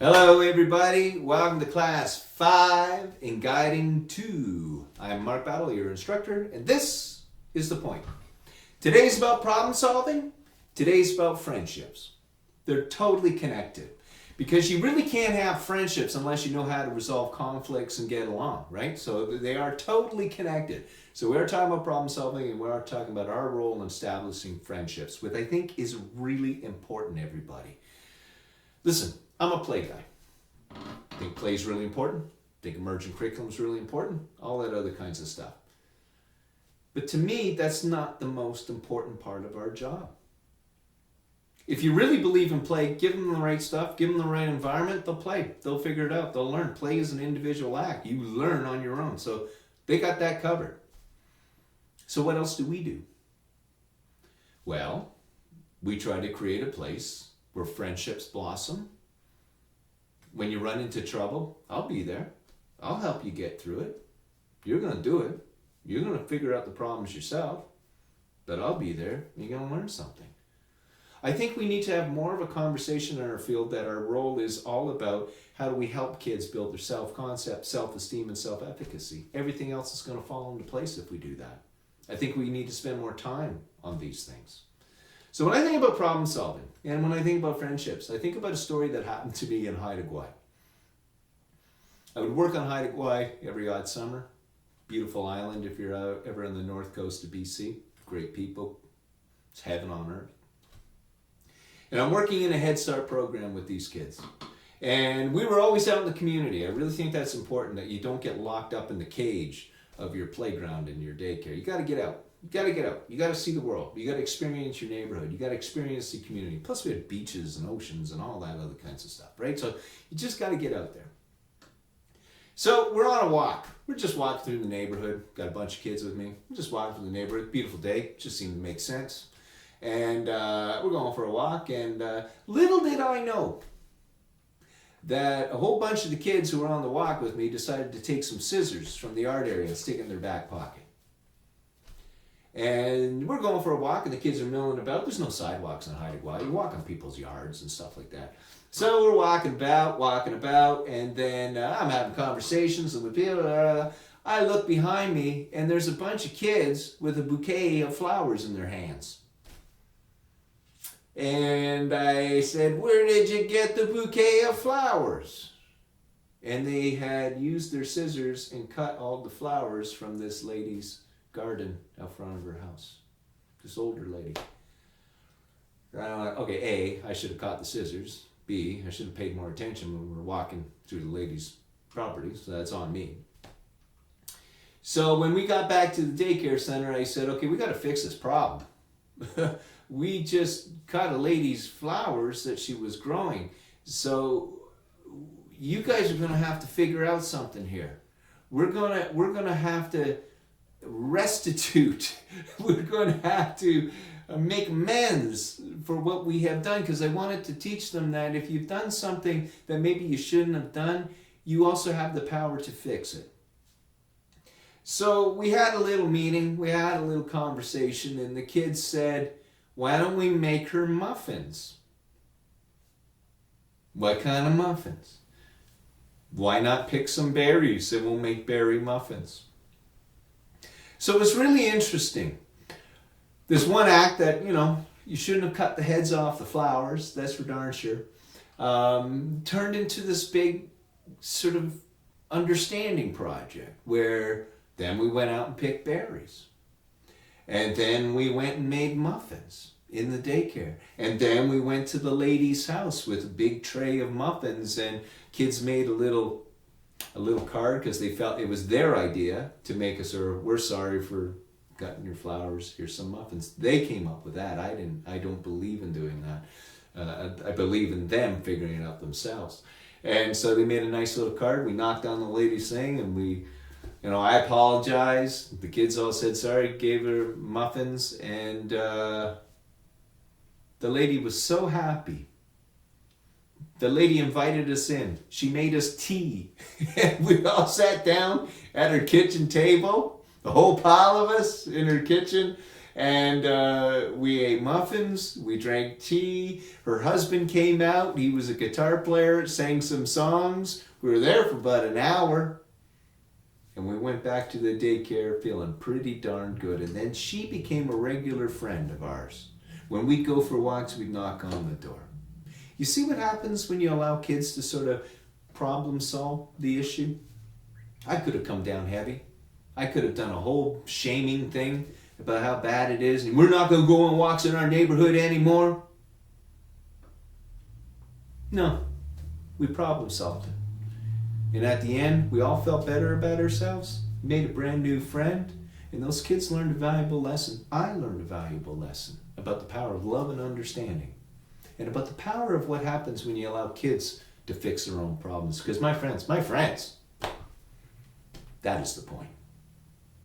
Hello everybody, welcome to class 5 in Guiding 2. I'm Mark Battle, your instructor, and this is the point. Today's about problem solving, today's about friendships. They're totally connected because you really can't have friendships unless you know how to resolve conflicts and get along, right? So they are totally connected. So we're talking about problem solving and we're talking about our role in establishing friendships, which I think is really important, everybody. Listen, I'm a play guy. I think play is really important. I think emergent curriculum is really important. All that other kinds of stuff. But to me, that's not the most important part of our job. If you really believe in play, give them the right stuff, give them the right environment, they'll play. They'll figure it out. They'll learn. Play is an individual act. You learn on your own. So they got that covered. So what else do we do? Well, we try to create a place where friendships blossom. When you run into trouble, I'll be there. I'll help you get through it. You're going to do it. You're going to figure out the problems yourself. But I'll be there. You're going to learn something. I think we need to have more of a conversation in our field that our role is all about how do we help kids build their self-concept, self-esteem, and self-efficacy. Everything else is going to fall into place if we do that. I think we need to spend more time on these things. So when I think about problem solving, and when I think about friendships, I think about a story that happened to me in Haida Gwaii. I would work on Haida Gwaii every odd summer. Beautiful island if you're ever on the north coast of BC. Great people. It's heaven on earth. And I'm working in a Head Start program with these kids. And we were always out in the community. I really think that's important, that you don't get locked up in the cage of your playground and your daycare. You got to get out. You got to get out. You got to see the world. You got to experience your neighborhood. You got to experience the community. Plus we had beaches and oceans and all that other kinds of stuff, right? So you just got to get out there. So we're on a walk. We're just walking through the neighborhood. Got a bunch of kids with me. We're just walking through the neighborhood. Beautiful day. Just seemed to make sense. And we're going for a walk. And little did I know that a whole bunch of the kids who were on the walk with me decided to take some scissors from the art area and stick it in their back pocket. And we're going for a walk, and the kids are milling about. There's no sidewalks in Haida Gwaii. You walk on people's yards and stuff like that. So we're walking about, and then I'm having conversations with people. I look behind me, and there's a bunch of kids with a bouquet of flowers in their hands. And I said, "Where did you get the bouquet of flowers?" And they had used their scissors and cut all the flowers from this lady's garden out front of her house. This older lady. And I'm like, okay, A, I should have caught the scissors. B, I should have paid more attention when we were walking through the lady's property, so that's on me. So when we got back to the daycare center, I said, okay, we got to fix this problem. We just cut a lady's flowers that she was growing. So you guys are going to have to figure out something here. We're going to have to restitute. We're going to have to make amends for what we have done, because I wanted to teach them that if you've done something that maybe you shouldn't have done, you also have the power to fix it. So we had a little meeting, we had a little conversation, and the kids said, why don't we make her muffins? What kind of muffins? Why not pick some berries and we'll make berry muffins? So it was really interesting. There's one act that, you shouldn't have cut the heads off the flowers, that's for darn sure, turned into this big sort of understanding project where then we went out and picked berries. And then we went and made muffins in the daycare. And then we went to the lady's house with a big tray of muffins, and kids made a little card because they felt it was their idea to make us, or we're sorry for cutting your flowers, here's some muffins. They came up with that. I don't believe in doing that. I believe in them figuring it out themselves. And so they made a nice little card. We knocked on the lady's thing, and I apologized. The kids all said sorry, gave her muffins, and the lady was so happy. The lady invited us in. She made us tea. We all sat down at her kitchen table, the whole pile of us in her kitchen, And we ate muffins, we drank tea. Her husband came out, he was a guitar player, sang some songs. We were there for about an hour. And we went back to the daycare feeling pretty darn good. And then she became a regular friend of ours. When we'd go for walks, we'd knock on the door. You see what happens when you allow kids to sort of problem solve the issue? I could have come down heavy. I could have done a whole shaming thing about how bad it is, and we're not going to go on walks in our neighborhood anymore. No, we problem solved it. And at the end, we all felt better about ourselves, made a brand new friend, and those kids learned a valuable lesson. I learned a valuable lesson about the power of love and understanding, and about the power of what happens when you allow kids to fix their own problems. Because my friends, that is the point.